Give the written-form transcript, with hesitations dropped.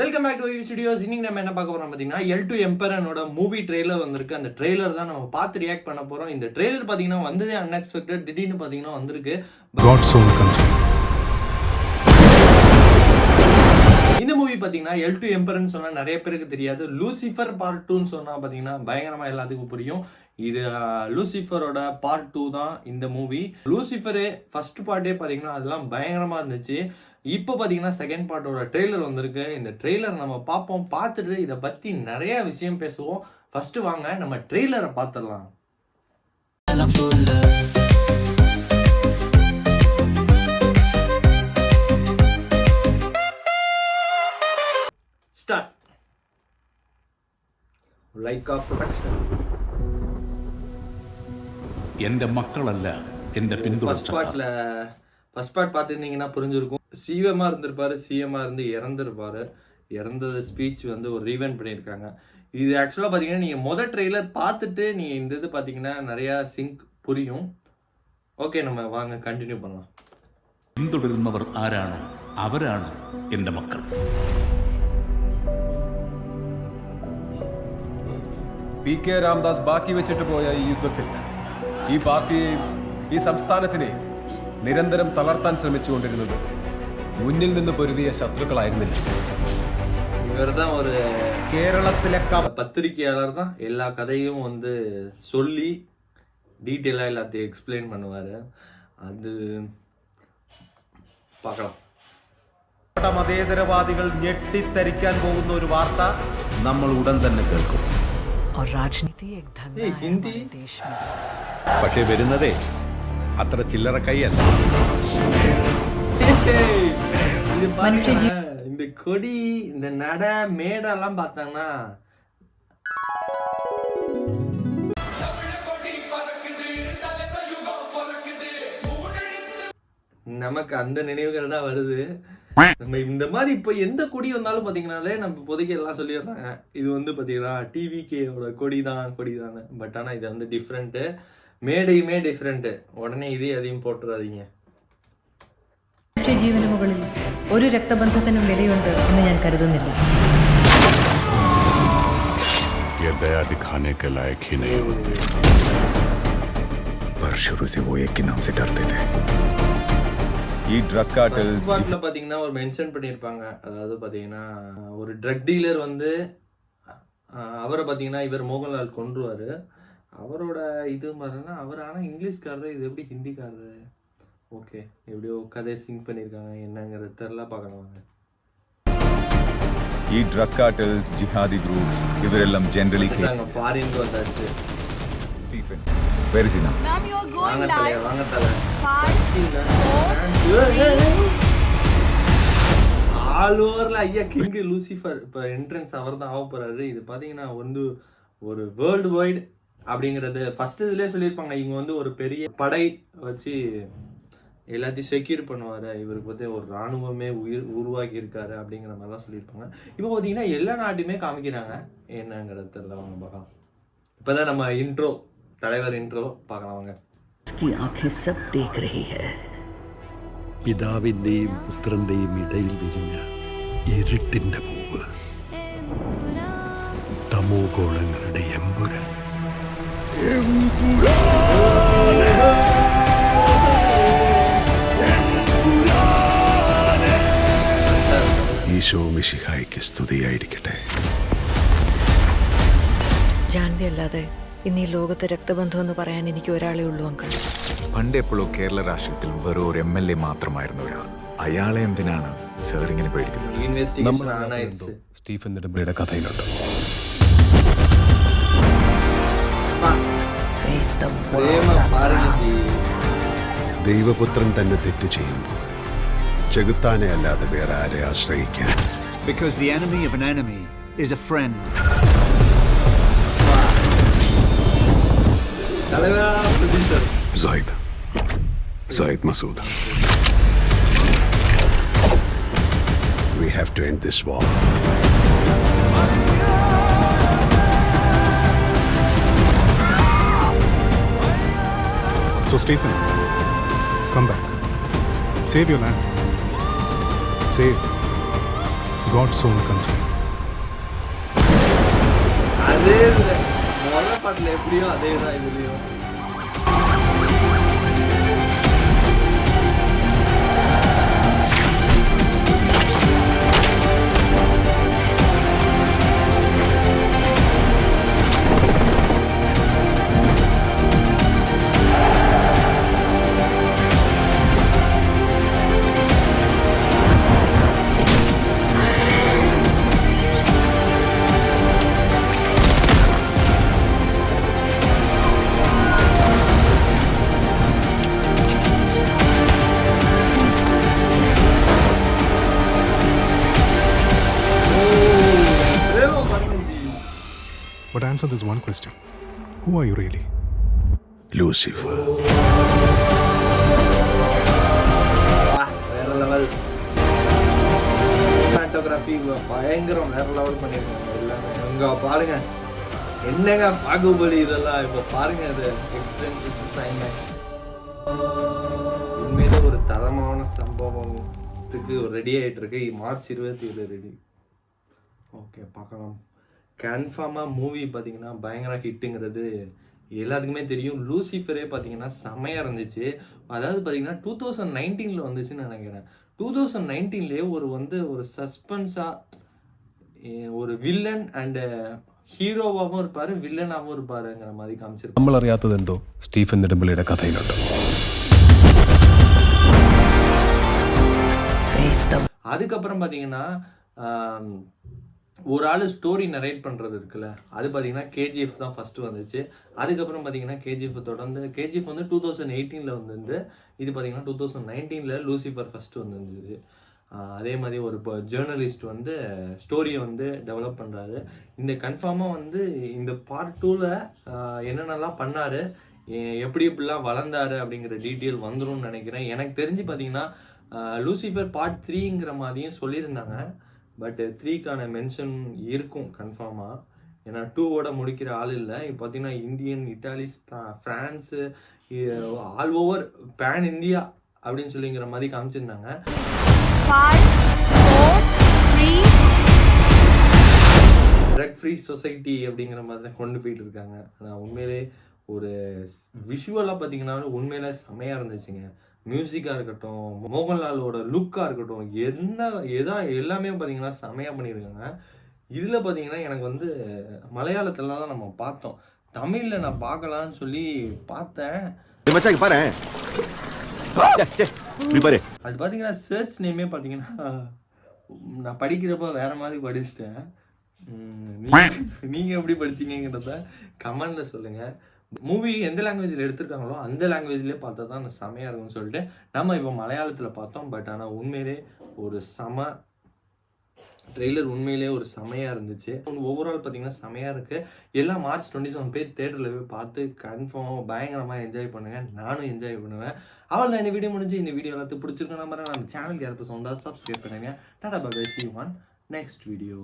Welcome back to studios. இன்னைக்கு நம்ம என்ன பார்க்க போறோம் பார்த்தீங்கன்னா L2 எம்பரனோட மூவி ட்ரெய்லர் வந்திருக்கு. அந்த ட்ரெய்லர் தான் நம்ம பார்த்து ரியாக்ட் பண்ண போறோம். இந்த ட்ரெய்லர் பார்த்தீங்கன்னா வந்ததே அன்எக்ஸ்பெக்டட், திடீர்னு பார்த்தீங்கன்னா வந்திருக்கு. God's own country. இந்த மூவி பார்த்தீங்கன்னா L2 எம்பரன் சொன்னா நிறைய பேருக்கு தெரியாது. லூசிஃபர் பார்ட் 2ன்னு சொன்னா பார்த்தீங்கன்னா பயங்கரமா எல்லாத்துக்கும் புரியும். இது லூசிஃபரோட பார்ட் 2 தான் இந்த மூவி. லூசிஃபரே ஃபர்ஸ்ட் பார்ட்டே பார்த்தீங்கன்னா அதெல்லாம் பயங்கரமா இருந்துச்சு. இப்போ பார்த்தீங்கன்னா செகண்ட் பார்ட்டோட ட்ரெய்லர் வந்திருக்கு. இந்த ட்ரெய்லர் நம்ம பார்ப்போம். பார்த்துட்டு இதை பற்றி நிறைய விஷயம் பேசுவோம். ஃபர்ஸ்ட் வாங்க நம்ம ட்ரெய்லரை பார்த்துடலாம். ஸ்டார்ட். Lyca production. எந்த மக்கள் அல்ல எந்த ஃபர்ஸ்ட் பார்ட் பார்த்துருந்தீங்கன்னா புரிஞ்சிருக்கும். சிஎம்மா இருந்திருப்பாரு, சிஎம்மா இருந்து இறந்துருப்பாரு. இறந்தது ஸ்பீச் வந்து ஒரு ரீவெண்ட் பண்ணியிருக்காங்க. இது ஆக்சுவலாக பார்த்தீங்கன்னா நீங்கள் மொதல் ட்ரெய்லர் பார்த்துட்டு நீங்கள் இந்த இது பார்த்தீங்கன்னா நிறையா சிங்க் புரியும். ஓகே, நம்ம வாங்க கண்டினியூ பண்ணலாம். പിന്തുടരുന്നവർ ആരാണോ അവരാണ് എന്റെ മക്കൾ. PK രാംദാസ് ബാക്കി വെച്ചിട്ട് പോയ ഈ യുദ്ധത്തിൽ ഈ പാർട്ടിയെയും ഈ സംസ്ഥാനത്തിനെയും നിരന്തരം തളർത്താൻ ശ്രമിച്ചുകൊണ്ടിരുന്നത് മുന്നിൽ നിന്ന് പൊരുതിയ ശത്രുക്കളായിരുന്നില്ല. இவர்தான் ஒரு கேரளத்தில பத்திரிகையாளர் தான். எல்லா கதையும் வந்து சொல்லி டீட்டெயிலாக எல்லாத்தையும் எக்ஸ்பிளைன் பண்ணுவார். அது பார்க்கலாம். മതേതരവാദികൾ ഞെട്ടിത്തരിക്കാൻ പോകുന്ന ഒരു വാർത്ത നമ്മൾ ഉടൻ തന്നെ കേൾക്കും. പക്ഷേ വരുന്നതേ അത്ര ചില്ലറ കൈയല്ല. இந்த கொடி, இந்த நட மேடெல்லாம் பார்த்தாங்கன்னா நமக்கு அந்த நினைவுகள் தான் வருது. நம்ம இந்த மாதிரி இப்போ எந்த கொடி வந்தாலும் பார்த்தீங்கன்னாலே நம்ம இப்போதைக்கு எல்லாம் சொல்லிடுறாங்க இது வந்து பார்த்தீங்கன்னா டிவிகேயோட கொடி தான். பட் ஆனால் இது வந்து டிஃப்ரெண்ட்டு, மேடையுமே டிஃப்ரெண்ட்டு. உடனே இதே அதையும் போட்டுறாதீங்க. ജീവന് മുകളിൽ ഒരു രക്തബന്ധത്തിനും വിലയുണ്ട് എന്ന് ഞാൻ കരുതുന്നില്ല. ये दया दिखाने के लायक ही नहीं होते, पर शुरू से वो एक के नाम से डरते थे. ഈ ഡ്രഗ് കാർട്ടൽസ് பார்த்தீங்கன்னா ஒரு மென்ஷன் பண்ணியிருப்பாங்க. அதாவது பார்த்தீங்கன்னா ஒரு ட்ரக் டீலர் வந்து அவரை பார்த்தீங்கன்னா இவர் மோகன்லால் கொன்றுவார். அவரோட இது மாதிரினா அவர் ஆனால் இங்கிலீஷ்காரரு, இது எப்படி ஹிந்திக்காரரு? ஓகே, எப்படியோ கதையை சிங்க் பண்ணியிருக்காங்க. என்னங்கிறது தெரில, பார்க்கலாம் வாங்க. ഈ ഡ്രഗ് കാർട്ടൽസ്, ജിഹാദി ഗ്രൂപ്പ്സ് ഇവരെല്ലാം ജനറലി ஃபாரினுக்கு வந்தாச்சு. Stephen where is he now? வாங்க தல ஆல் ஓவர்ல ஐயா கிங் லூசிஃபர் இப்போ என்ட்ரன்ஸ் அவர் தான் ஆக போறாரு. இது பார்த்தீங்கன்னா வந்து ஒரு வேர்ல்டு வைடு அப்படிங்கிறது ஃபர்ஸ்ட் இதுலேயே சொல்லியிருப்பாங்க. இவங்க வந்து ஒரு பெரிய படை வச்சு எல்லாத்தையும் செக்யூர் பண்ணுவார். இவருக்கு வந்து ஒரு இராணுவமே உருவாக்கி இருக்காரு அப்படிங்கிற மாதிரிலாம் சொல்லியிருப்பாங்க. இப்போ பார்த்தீங்கன்னா எல்லா நாட்டுமே காமிக்கிறாங்க. என்னங்கிறது தெரியல, வாங்க பார்க்கலாம். இப்போ தான் நம்ம இன்ட்ரோ, தலைவர் இன்ட்ரோ பார்க்கலாம் வாங்க. പിതാവിന്റെയും പുത്രന്റെയും ഇടയിൽ വിരിഞ്ഞ ഇരുട്ടിന്റെ പൂവ്, തമോഗോളങ്ങളുടെ എമ്പുരാൻ. ഈശോ മിശിഹായ്ക്ക് സ്തുതിയായിരിക്കട്ടെ. ജാൻവി അല്ലാതെ ഇന്ന് ഈ ലോകത്ത് രക്തബന്ധം എന്ന് പറയാൻ എനിക്ക് ഒരാളേ ഉള്ളൂ അങ്കിൾ. പണ്ട് എപ്പോഴോ കേരള രാഷ്ട്രീയത്തിൽ വെറും ഒരു MLA മാത്രമായിരുന്ന ഒരാൾ. അയാളെ എന്തിനാണ് സാർ ഇങ്ങനെ പേടിക്കുന്നത്? സ്റ്റീഫൻ നെടുമ്പയുടെ കഥയിലുണ്ട്. ദൈവപുത്രൻ തന്നെ തെറ്റ് ചെയ്യുമ്പോൾ ചെകുത്താനെ അല്ലാതെ വേറെ ആരെ ആശ്രയിക്കാൻ? Because the enemy of an enemy is a friend. Zaid Masood. We have to end this war. So Stephen, come back. Save your land. Save God's own country. அதே முதல்ல பாட்டில் எப்படியோ அதே தான் இதுலேயும். But answer this one question. Who are you really? Lucifer. வேற level photography பயங்கரம், வேற level பண்ணியிருக்காங்க எல்லாமே. இங்க பாருங்க என்னங்க பாகுபலி இதெல்லாம் இப்போ பாருங்க. அது எக்ஸ்பீரியன்ஸ் உண்மையில ஒரு தரமான சம்பவத்துக்கு ரெடி ஆகிட்டு இருக்கு. March 27 ready. ஓகே, பார்க்கலாம். கன்ஃபார்மாக மூவி பார்த்தீங்கன்னா பயங்கர ஹிட்டுங்கிறது எல்லாத்துக்குமே தெரியும். லூசிஃபரே பார்த்தீங்கன்னா செம்மையாக இருந்துச்சு. அதாவது பார்த்தீங்கன்னா 2019 வந்துச்சுன்னு நினைக்கிறேன். 2019 ஒரு சஸ்பென்ஸாக ஒரு வில்லன் அண்டு ஹீரோவாகவும் இருப்பார், வில்லனாகவும் இருப்பாருங்கிற மாதிரி காமிச்சிருப்பாங்க. നമ്മൾ അറിയാത്തതെന്തോ സ്റ്റീഫൻ നെടുമ്പള്ളിയുടെ കഥയിലുണ്ട്. அதுக்கப்புறம் பார்த்தீங்கன்னா ஒரு ஆள் ஸ்டோரி நரேட் பண்ணுறது இருக்குல்ல, அது பார்த்தீங்கன்னா கேஜிஎஃப் தான் ஃபஸ்ட்டு வந்துச்சு. அதுக்கப்புறம் பார்த்தீங்கன்னா கேஜிஎஃப் தொடர்ந்து கேஜிஎஃப் 2018 வந்துருந்து. இது பார்த்தீங்கன்னா 2019 லூசிஃபர் ஃபஸ்ட்டு வந்துருந்துச்சு. அதே மாதிரி ஒரு ஜேர்னலிஸ்ட் ஸ்டோரியை டெவலப் பண்ணுறாரு. இந்த கன்ஃபார்மாக இந்த பார்ட் 2ல் என்னென்னலாம் பண்ணார், எப்படி எப்படிலாம் வளர்ந்தாரு அப்படிங்கிற டீட்டெயில் வந்துரும்னு நினைக்கிறேன். எனக்கு தெரிஞ்சு பார்த்தீங்கன்னா லூசிஃபர் பார்ட் 3ங்கிற மாதிரியும் சொல்லியிருந்தாங்க. பட் 3க்கான மென்ஷன் இருக்கும் கன்ஃபார்மாக. ஏன்னா 2வோட முடிக்கிற ஆள் இல்லை. இப்போ பார்த்தீங்கன்னா Indian, Italy, France, all over pan India அப்படின்னு சொல்லிங்கிற மாதிரி காமிச்சிருந்தாங்க. 5, 4, 3 ட்ரக் ஃப்ரீ சொசைட்டி அப்படிங்கிற மாதிரி தான் கொண்டு போயிட்டு இருக்காங்க. ஆனால் உண்மையிலே ஒரு விஷுவலாக பார்த்தீங்கன்னா உண்மையிலே செமையாக இருந்துச்சுங்க. மியூசிக்காக இருக்கட்டும், மோகன்லாலோட லுக்காக இருக்கட்டும், எல்லாமே பார்த்தீங்கன்னா செமையாக பண்ணியிருக்காங்க. இதில் பார்த்தீங்கன்னா எனக்கு மலையாளத்தில் தான் நம்ம பார்த்தோம். தமிழில் நான் பார்க்கலான்னு சொல்லி பார்த்தேன். அது பார்த்தீங்கன்னா சர்ச் நேமே பார்த்தீங்கன்னா நான் படிக்கிறப்ப வேற மாதிரி படிச்சுட்டேன். நீங்கள் எப்படி படிச்சிங்கிறத கமெண்டில் சொல்லுங்கள். மூவி எந்த லாங்குவேஜில் எடுத்திருக்காங்களோ அந்த லாங்குவேஜ்லேயே பார்த்தா தான் செமையாக இருக்கும்னு சொல்லிட்டு நம்ம இப்போ மலையாளத்தில் பார்த்தோம். பட் ஆனால் உண்மையிலே ஒரு ட்ரெய்லர் உண்மையிலே ஒரு செமையாக இருந்துச்சு. ஓவரால் பார்த்தீங்கன்னா செமையாக இருக்குது. எல்லாம் March 27 போய் தேட்டரில் போய் பார்த்து கன்ஃபார்மாக பயங்கரமாக என்ஜாய் பண்ணுங்கள். நானும் என்ஜாய் பண்ணுவேன். அவள் இந்த வீடியோ முடிஞ்சு இந்த வீடியோ எல்லாத்துக்கும் பிடிச்சிருக்கேன். நம்ம சேனலுக்கு யாரும் வந்தால் சப்ஸ்கிரைப் பண்ணுங்கள். Tata bye, see you on next video.